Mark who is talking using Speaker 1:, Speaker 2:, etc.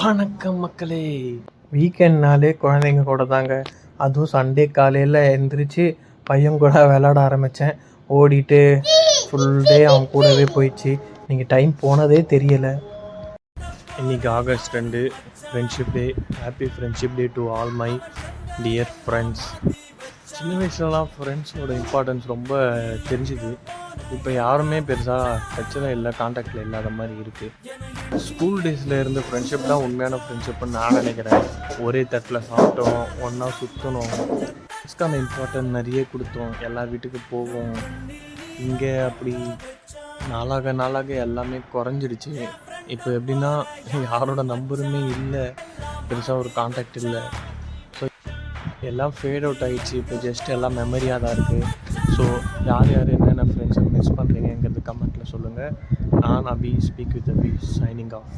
Speaker 1: வணக்கம் மக்களே. வீக்கெண்ட்னாலே குழந்தைங்க கூட தாங்க. அதுவும் சண்டே காலையில் எழுந்திரிச்சு பையன் கூட விளாட ஆரம்பித்தேன். ஓடிட்டு ஃபுல் டே அவன் கூடவே போயிடுச்சு. நீங்கள் டைம் போனதே தெரியலை. இன்றைக்கி August 2 friendship day. Happy friendship day to all my dear friends. சின்ன வயசுலலாம் ஃப்ரெண்ட்ஸோட இம்பார்ட்டன்ஸ் ரொம்ப தெரிஞ்சுது. இப்போ யாருமே பெருசாக டச்சில் இல்லை, கான்டாக்டில் இல்லாத மாதிரி இருக்குது. ஸ்கூல் டேஸில் இருந்த ஃப்ரெண்ட்ஷிப் தான் உண்மையான ஃப்ரெண்ட்ஷிப்னு நான் நினைக்கிறேன். ஒரே தட்டில் சாப்பிட்டோம், ஒன்றா சுற்றணும், ஃப்ரெண்ட்ஸ்க்கான இம்பார்ட்டன்ட் நிறைய கொடுத்தோம், எல்லா வீட்டுக்கு போவோம். இங்கே அப்படி நாளாக எல்லாமே குறைஞ்சிடுச்சு. இப்போ எப்படின்னா யாரோட நம்பருமே இல்லை, பெருசாக ஒரு கான்டாக்ட் இல்லை. ஸோ எல்லாம் ஃபேட் அவுட் ஆகிடுச்சு. இப்போ ஜஸ்ட் எல்லாம் மெமரியாக தான் இருக்குது. ஸோ யார் என்னென்ன ஃப்ரெண்ட்ஸை மிஸ் பண்ணுறீங்கிறது கமெண்ட்டில் சொல்லுங்கள். நான் Abhi, speak with Abhi, signing of.